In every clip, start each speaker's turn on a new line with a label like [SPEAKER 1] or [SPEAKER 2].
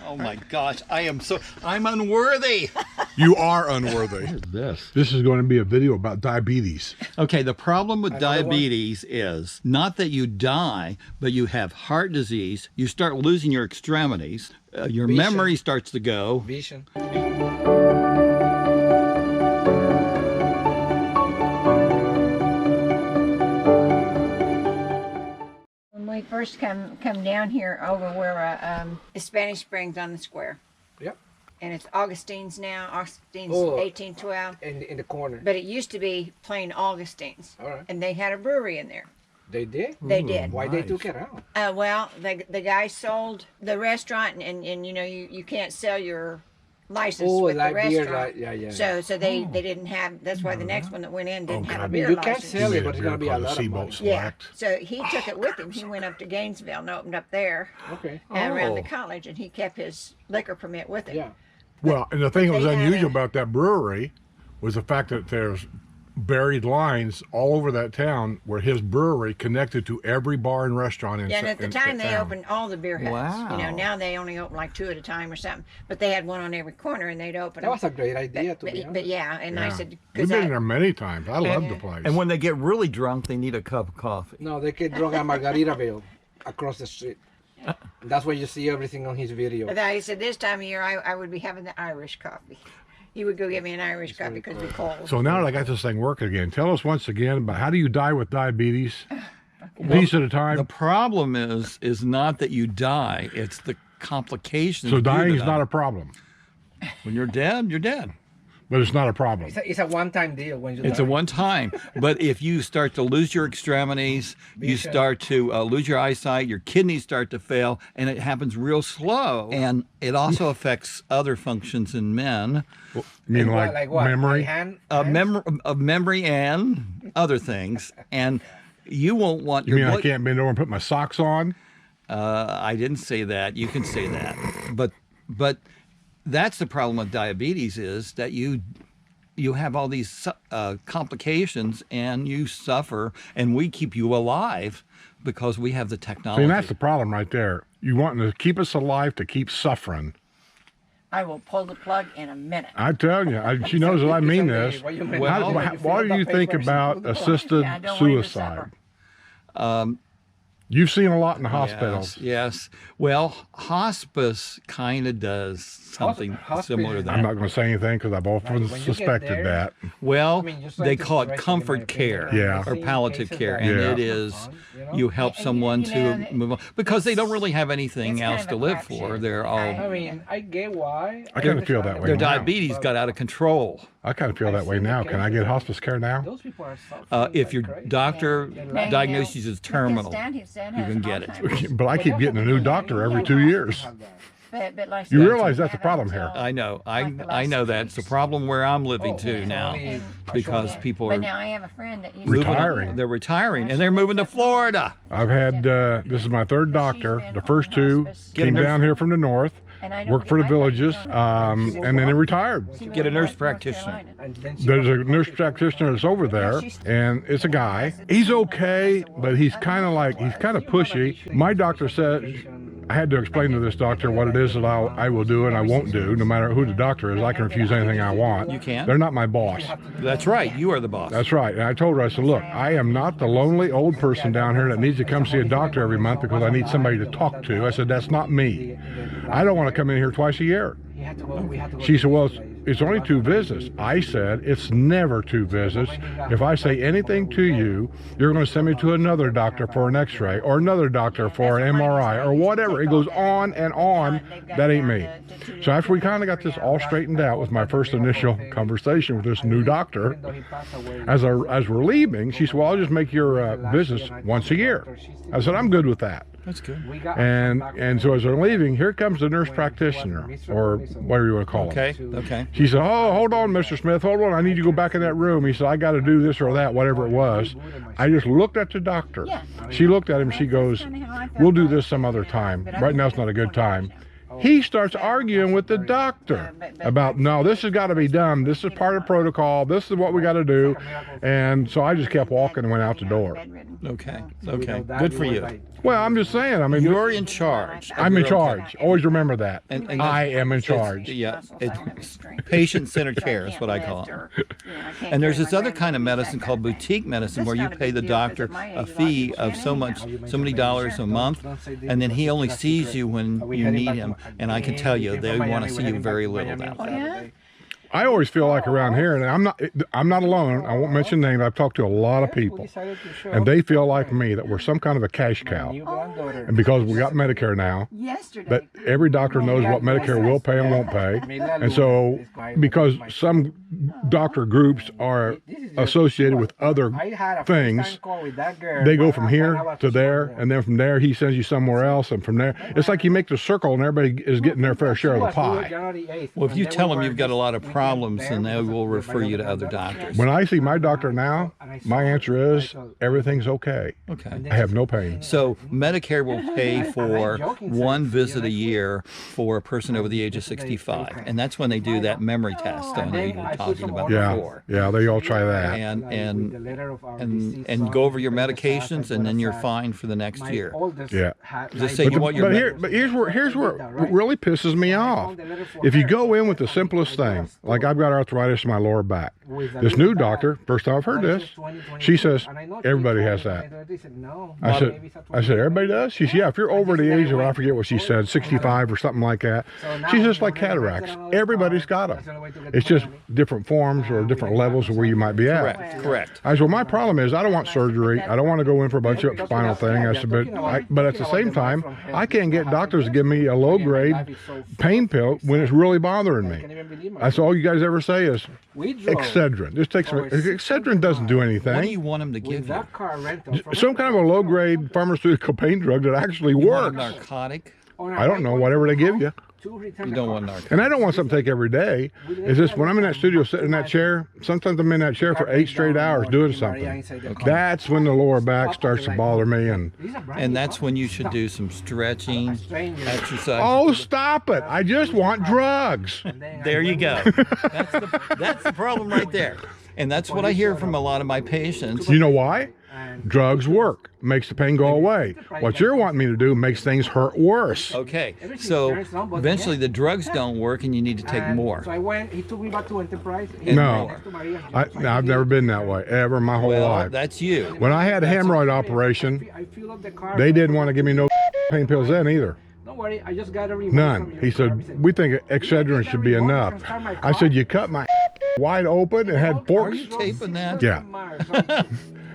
[SPEAKER 1] Oh my gosh, I'm unworthy.
[SPEAKER 2] You are unworthy.
[SPEAKER 3] What is this?
[SPEAKER 2] This is going to be a video about diabetes.
[SPEAKER 1] Okay, the problem with diabetes is not that you die, but you have heart disease. You start losing your extremities. Your memory starts to go.
[SPEAKER 4] Vision.
[SPEAKER 5] When we first come down here over where Spanish Springs on the square.
[SPEAKER 4] Yep.
[SPEAKER 5] And it's Augustine's now. Augustine's
[SPEAKER 4] Oh.
[SPEAKER 5] 1812.
[SPEAKER 4] In the corner.
[SPEAKER 5] But it used to be plain Augustine's.
[SPEAKER 4] All right.
[SPEAKER 5] And they had a brewery in there.
[SPEAKER 4] They did?
[SPEAKER 5] They did.
[SPEAKER 4] Why they took it out?
[SPEAKER 5] Well, the guy sold the restaurant, and you know you can't sell your license with the
[SPEAKER 4] like beer,
[SPEAKER 5] restaurant.
[SPEAKER 4] yeah.
[SPEAKER 5] So they didn't have. That's why the next one that went in didn't have a
[SPEAKER 4] I mean,
[SPEAKER 5] beer
[SPEAKER 4] you
[SPEAKER 5] license.
[SPEAKER 4] can't sell it, but it's gonna be a lot of money.
[SPEAKER 5] Yeah. So he took it with him. He went up to Gainesville and opened up there
[SPEAKER 4] Okay.
[SPEAKER 5] around the college, and he kept his liquor permit with him.
[SPEAKER 4] Yeah.
[SPEAKER 2] Well, and the thing that was
[SPEAKER 5] They had
[SPEAKER 2] unusual about that brewery was the fact that there's buried lines all over that town where his brewery connected to every bar and restaurant in
[SPEAKER 5] Yeah, and at the
[SPEAKER 2] in
[SPEAKER 5] time they
[SPEAKER 2] town.
[SPEAKER 5] opened all the beer houses.
[SPEAKER 1] Wow.
[SPEAKER 5] You know, now they only open like 2 at a time or something. But they had one on every corner, and they'd open
[SPEAKER 4] That
[SPEAKER 5] them.
[SPEAKER 4] was a great idea, to be honest.
[SPEAKER 5] But yeah, and I
[SPEAKER 2] Yeah.
[SPEAKER 5] said,
[SPEAKER 2] We've
[SPEAKER 5] because
[SPEAKER 2] been in there many times. I love the
[SPEAKER 5] Yeah.
[SPEAKER 2] place.
[SPEAKER 1] And when they get really drunk, they need a cup of coffee.
[SPEAKER 4] No, they get drunk at Margaritaville across the street. That's why you see everything on his video.
[SPEAKER 5] I said this time of year I would be having the Irish coffee. He would go get me an Irish coffee because it'd be cold.
[SPEAKER 2] So now that I got this thing working again, tell us once again about how do you die with diabetes? Piece at a time.
[SPEAKER 1] The problem is not that you die; it's the complications.
[SPEAKER 2] So
[SPEAKER 1] due to
[SPEAKER 2] dying is
[SPEAKER 1] that.
[SPEAKER 2] not a problem,
[SPEAKER 1] When you're dead, you're dead.
[SPEAKER 2] but it's not a problem.
[SPEAKER 4] It's a one-time deal when you
[SPEAKER 1] It's
[SPEAKER 4] die.
[SPEAKER 1] a one time. But if you start to lose your extremities, you start to lose your eyesight, your kidneys start to fail, and it happens real slow. And it also affects other functions in men,
[SPEAKER 2] You mean like
[SPEAKER 4] what?
[SPEAKER 2] memory?
[SPEAKER 4] Like hand?
[SPEAKER 1] of memory and other things. And you won't want
[SPEAKER 2] You
[SPEAKER 1] your
[SPEAKER 2] mean I
[SPEAKER 1] blood.
[SPEAKER 2] can't bend over and put my socks on?
[SPEAKER 1] I didn't say that. You can say that. But that's the problem with diabetes is that you have all these complications and you suffer, and we keep you alive because we have the technology.
[SPEAKER 2] See, that's the problem right there. You want to keep us alive to keep suffering.
[SPEAKER 5] I will pull the plug in a minute.
[SPEAKER 2] I tell you, she knows that I mean this.
[SPEAKER 4] What you mean?
[SPEAKER 1] Well,
[SPEAKER 2] Why do you think about assisted
[SPEAKER 5] Yeah, I don't want you to
[SPEAKER 2] suicide?
[SPEAKER 5] suffer.
[SPEAKER 2] You've seen a lot in the hospitals.
[SPEAKER 1] Yes. Well, hospice kind of does something
[SPEAKER 4] Hospice-
[SPEAKER 1] similar to that.
[SPEAKER 2] I'm not going to say anything because I've often
[SPEAKER 4] when you get
[SPEAKER 2] suspected
[SPEAKER 4] there-
[SPEAKER 2] that.
[SPEAKER 1] Well,
[SPEAKER 4] I mean, just like
[SPEAKER 1] they
[SPEAKER 4] the
[SPEAKER 1] call it
[SPEAKER 4] situation, in my
[SPEAKER 1] comfort
[SPEAKER 4] opinion,
[SPEAKER 1] care
[SPEAKER 2] Yeah.
[SPEAKER 1] or
[SPEAKER 4] I've
[SPEAKER 1] palliative
[SPEAKER 4] seen
[SPEAKER 1] care,
[SPEAKER 4] cases
[SPEAKER 1] and
[SPEAKER 2] Yeah.
[SPEAKER 1] it is
[SPEAKER 4] fun, you know?
[SPEAKER 1] you help someone
[SPEAKER 5] you know,
[SPEAKER 1] to move on because they don't really have anything
[SPEAKER 5] it's kind
[SPEAKER 1] else
[SPEAKER 5] of
[SPEAKER 1] to
[SPEAKER 5] a
[SPEAKER 1] live
[SPEAKER 5] crapshoot.
[SPEAKER 1] for. They're all
[SPEAKER 4] I mean, I get why.
[SPEAKER 2] I kinda feel that way
[SPEAKER 1] their
[SPEAKER 2] now.
[SPEAKER 1] diabetes got out of control.
[SPEAKER 2] I kind of feel that way now. Can I get hospice care now?
[SPEAKER 4] Those people are suffering
[SPEAKER 1] If
[SPEAKER 4] like
[SPEAKER 1] your
[SPEAKER 4] crazy.
[SPEAKER 1] doctor
[SPEAKER 5] Yeah.
[SPEAKER 1] diagnoses as terminal,
[SPEAKER 5] You
[SPEAKER 1] you can get it.
[SPEAKER 2] But I keep getting a new doctor every 2 years.
[SPEAKER 5] But like
[SPEAKER 2] You
[SPEAKER 5] I said,
[SPEAKER 2] realize that's
[SPEAKER 5] have
[SPEAKER 2] the problem
[SPEAKER 5] it
[SPEAKER 2] here.
[SPEAKER 5] until-
[SPEAKER 1] I know.
[SPEAKER 5] like the
[SPEAKER 1] I
[SPEAKER 5] last
[SPEAKER 1] know
[SPEAKER 5] 2
[SPEAKER 1] that. It's the
[SPEAKER 5] weeks.
[SPEAKER 1] problem where I'm living
[SPEAKER 4] Oh,
[SPEAKER 1] to
[SPEAKER 4] yeah.
[SPEAKER 1] now
[SPEAKER 4] Only-
[SPEAKER 1] because
[SPEAKER 5] Yeah.
[SPEAKER 1] people
[SPEAKER 5] But
[SPEAKER 1] are
[SPEAKER 5] now I have a friend that used
[SPEAKER 1] moving-
[SPEAKER 2] Retiring.
[SPEAKER 1] They're retiring and they're moving to Florida.
[SPEAKER 2] I've had, this is my third doctor. The first two came
[SPEAKER 1] Get a
[SPEAKER 2] down here from the north,
[SPEAKER 5] And I don't
[SPEAKER 2] worked for the
[SPEAKER 5] get my
[SPEAKER 2] villages,
[SPEAKER 5] practice on-
[SPEAKER 2] and then they retired.
[SPEAKER 5] She
[SPEAKER 1] Get a
[SPEAKER 5] went to
[SPEAKER 1] nurse
[SPEAKER 5] North
[SPEAKER 1] practitioner.
[SPEAKER 5] Carolina.
[SPEAKER 4] And then she
[SPEAKER 2] There's a
[SPEAKER 4] goes-
[SPEAKER 2] nurse practitioner that's over there, and it's a guy. He's okay, but he's kind of pushy. My doctor said, I had to explain to this doctor what it is that I will do and I won't do, no matter who the doctor is. I can refuse anything I want.
[SPEAKER 1] You can?
[SPEAKER 2] They're not my boss.
[SPEAKER 1] That's right. You are the boss.
[SPEAKER 2] That's right. And I told her, I said, look, I am not the lonely old person down here that needs to come see a doctor every month because I need somebody to talk to. I said, that's not me. I don't want to come in here twice a year.
[SPEAKER 4] He had to go, we had to go
[SPEAKER 2] She
[SPEAKER 4] to
[SPEAKER 2] said, well,
[SPEAKER 4] the place.
[SPEAKER 2] it's only 2 visits. I said, it's never 2 visits. If I say anything to you, you're going to send me to another doctor for an x-ray or another doctor for an MRI or whatever. It goes on and on. That ain't me. So after we kind of got this all straightened out with my first initial conversation with this new doctor,
[SPEAKER 4] Even though he passed away,
[SPEAKER 2] as we're leaving, she said, well, I'll just make your visits once a year. I said, I'm good with that.
[SPEAKER 1] That's good.
[SPEAKER 4] we got
[SPEAKER 2] And so as they're leaving, here comes the nurse practitioner, or whatever you want to call it.
[SPEAKER 1] Okay. Okay.
[SPEAKER 2] She said, oh, hold on, Mr. Smith, hold on. I need you to go back in that room. He said, I got to do this or that, whatever it was. I just looked at the doctor.
[SPEAKER 5] Yeah.
[SPEAKER 2] She looked at him. She goes, we'll do this some other time. Right now it's not a good time. he starts arguing with the doctor about, no, this has got to be done. This is part of protocol. This is what we got to do. And so I just kept walking and went out the door.
[SPEAKER 1] Okay. Okay. Good for you.
[SPEAKER 2] Well, I'm just saying. I mean,
[SPEAKER 1] You're in charge.
[SPEAKER 2] I'm in charge. Always remember that.
[SPEAKER 1] And
[SPEAKER 2] I am in charge.
[SPEAKER 1] Yeah, it's patient-centered care is what I call it. And there's this other kind of medicine called boutique medicine where you pay the doctor a fee of so many dollars a month, and then he only sees you when you need him. And I can tell you, they want to see you very little now.
[SPEAKER 5] Oh, yeah?
[SPEAKER 2] I always feel like around here, and I'm not alone. I won't mention names. I've talked to a lot of people, and they feel like me that we're some kind of a cash cow. And because we got Medicare now, that every doctor knows what Medicare will pay and won't pay. And so, because some doctor groups are associated with other things, they go from here to there, and then from there he sends you somewhere else, and from there it's like you make the circle, and everybody is getting their fair share of the pie.
[SPEAKER 1] Well, if you tell them you've got a lot of problems, then they will refer you to other doctors.
[SPEAKER 2] When I see my doctor now, my answer is everything's okay.
[SPEAKER 1] Okay.
[SPEAKER 2] I have no pain.
[SPEAKER 1] So Medicare will pay for one visit a year for a person over the age of 65, and that's when they do that memory test on you were talking about before.
[SPEAKER 2] Yeah, they all try that.
[SPEAKER 1] And go over your medications, and then you're fine for the next year.
[SPEAKER 2] Yeah.
[SPEAKER 1] Just say you want your.
[SPEAKER 2] Here's where it really pisses me off. If you go in with the simplest thing, like I've got arthritis in my lower back. This new doctor, first time I've heard this, she says everybody has that. I said everybody does? She said, yeah, if you're over the age of, I forget what she said, 65 or something like that. She says like cataracts. Everybody's got them. It's just different forms or different levels of where you might be at.
[SPEAKER 1] Correct.
[SPEAKER 2] I said, well, my problem is I don't want surgery. I don't want to go in for a bunch of spinal thing. I said, but at the same time, I can't get doctors to give me a low-grade pain pill when it's really bothering me. I said, all you guys ever say is Excedrin. This takes Excedrin doesn't do anything.
[SPEAKER 1] What do you want him to give you?
[SPEAKER 2] Some kind of a low-grade pharmaceutical pain drug that actually works.
[SPEAKER 1] Narcotic?
[SPEAKER 2] I don't know, whatever they give you.
[SPEAKER 1] You don't want narcotic.
[SPEAKER 2] And I don't want something to take every day. It's just when I'm in that studio sitting in that chair, sometimes I'm in that chair for 8 straight hours doing something. Okay. That's when the lower back starts to bother me.
[SPEAKER 1] And that's when you should do some stretching, exercise.
[SPEAKER 2] Oh, stop it. I just want drugs.
[SPEAKER 1] There you go. That's the problem right there. And that's what I hear from a lot of my patients.
[SPEAKER 2] You know why? Drugs work, makes the pain go away. What you're wanting me to do makes things hurt worse.
[SPEAKER 1] Okay, so eventually the drugs don't work and you need to take more.
[SPEAKER 4] So I went, he took me back to Enterprise.
[SPEAKER 2] No, I've never been that way, ever in my whole life.
[SPEAKER 1] That's you.
[SPEAKER 2] When I had a hemorrhoid operation, they didn't want to give me no pain pills then either.
[SPEAKER 4] Don't worry, I just got a
[SPEAKER 2] none. He said, we think Excedrin should be enough. I said, you cut my wide open and had forks.
[SPEAKER 1] Are you taping that?
[SPEAKER 2] Yeah.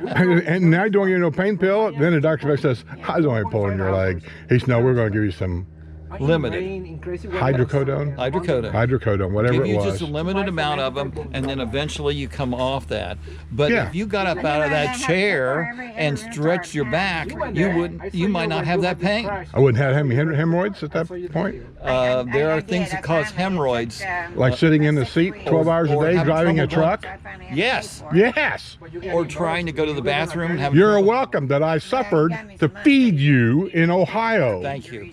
[SPEAKER 2] And now you don't get no pain pill. Then the doctor says, I was only pulling your leg. He said, no, we're going to give you some
[SPEAKER 1] limited
[SPEAKER 2] hydrocodone, whatever
[SPEAKER 1] give you
[SPEAKER 2] it was.
[SPEAKER 1] Just a limited amount of them, and then eventually you come off that. But if you got up out of that chair and stretched your back, you might not have that pain.
[SPEAKER 2] I wouldn't have any hemorrhoids at that point.
[SPEAKER 1] There are things that cause hemorrhoids,
[SPEAKER 2] like sitting in the seat 12 hours a day driving a truck.
[SPEAKER 1] Yes. Or trying to go to the bathroom and have.
[SPEAKER 2] You're welcome that I suffered to feed you in Ohio.
[SPEAKER 1] Thank you.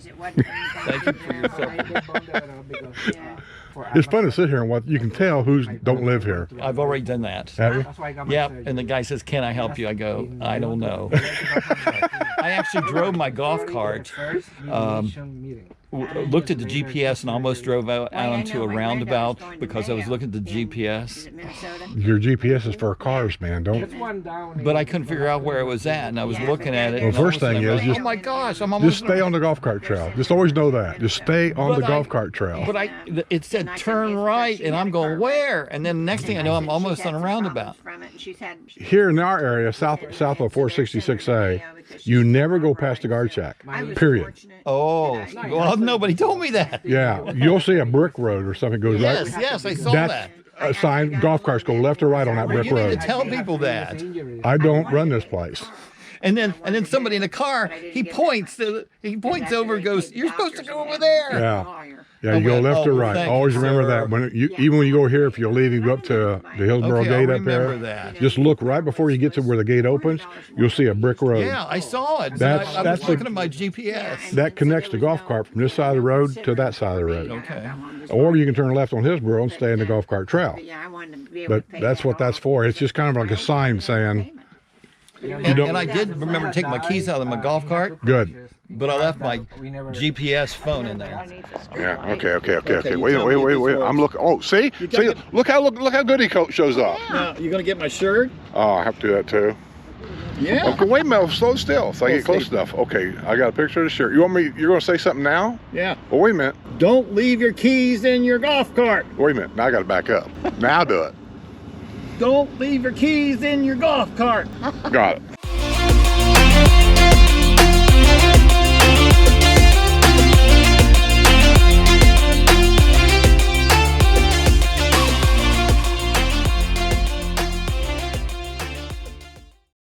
[SPEAKER 1] Thank you for your support.
[SPEAKER 2] It's fun to sit here and what you can tell who's don't live here.
[SPEAKER 1] I've already done that.
[SPEAKER 2] Have you?
[SPEAKER 1] Yeah, and the guy says, "Can I help you?" I go, "I don't know." I actually drove my golf cart. Looked at the GPS and almost drove out onto a roundabout because I was looking at the GPS.
[SPEAKER 2] Your GPS is for cars, man. Don't.
[SPEAKER 1] But I couldn't figure out where it was at, and I was looking at it.
[SPEAKER 2] Well, first thing is just.
[SPEAKER 1] Oh my gosh! I'm almost.
[SPEAKER 2] Just stay on the golf cart trail. Just always know that. Just stay on the golf cart trail.
[SPEAKER 1] But it said turn right, and I'm going where? And then the next thing I know, I'm almost on a roundabout.
[SPEAKER 2] Here in our area, south of 466A, you never go past the guard shack. Period.
[SPEAKER 1] Oh, well, nobody told me that.
[SPEAKER 2] Yeah, you'll see a brick road or something goes right.
[SPEAKER 1] Yes, I saw that.
[SPEAKER 2] A sign, golf carts go left or right on that brick
[SPEAKER 1] You need
[SPEAKER 2] road.
[SPEAKER 1] to tell people that.
[SPEAKER 2] I don't run this place.
[SPEAKER 1] And then somebody in the car, he points over and goes, "You're supposed to go over there."
[SPEAKER 2] Yeah. Yeah, you go left or right.
[SPEAKER 1] thank you,
[SPEAKER 2] Always remember
[SPEAKER 1] sir.
[SPEAKER 2] that. Even when you go here, if you're leaving, go up to the Hillsborough
[SPEAKER 1] Okay,
[SPEAKER 2] gate
[SPEAKER 1] I'll
[SPEAKER 2] up there.
[SPEAKER 1] remember that.
[SPEAKER 2] Just look right before you get to where the gate opens. You'll see a brick road.
[SPEAKER 1] Yeah, I saw it.
[SPEAKER 2] That's-
[SPEAKER 1] I
[SPEAKER 2] that's
[SPEAKER 1] was
[SPEAKER 2] the-
[SPEAKER 1] looking at my GPS.
[SPEAKER 2] That connects the golf cart from this side of the road to that side of the road.
[SPEAKER 1] Okay.
[SPEAKER 2] Or you can turn left on Hillsborough and stay in the golf cart trail.
[SPEAKER 5] Yeah, I wanted to be able
[SPEAKER 2] But
[SPEAKER 5] to pay
[SPEAKER 2] that's
[SPEAKER 5] that
[SPEAKER 2] what that's
[SPEAKER 5] off.
[SPEAKER 2] for. It's just kind of like a sign saying,
[SPEAKER 1] And I did remember taking my keys out of my golf cart,
[SPEAKER 2] good.
[SPEAKER 1] but I left my GPS phone in there.
[SPEAKER 2] Yeah. Okay.
[SPEAKER 1] Okay,
[SPEAKER 2] Wait.
[SPEAKER 1] tell me
[SPEAKER 2] Wait.
[SPEAKER 1] this
[SPEAKER 2] I'm looking. Oh, see. Look how good he shows up.
[SPEAKER 1] Now, you gonna get my shirt?
[SPEAKER 2] Oh, I have to do that too.
[SPEAKER 1] Yeah.
[SPEAKER 2] Okay, wait a minute. Slow still. So I get close
[SPEAKER 1] Steve.
[SPEAKER 2] enough. Okay, I got a picture of the shirt. You want me? You're gonna say something now?
[SPEAKER 1] Yeah.
[SPEAKER 2] Well, wait a minute.
[SPEAKER 1] Don't leave your keys in your golf cart.
[SPEAKER 2] Wait a minute. Now I got to back up. Now do it.
[SPEAKER 1] Don't leave your keys in your golf cart.
[SPEAKER 2] Got it.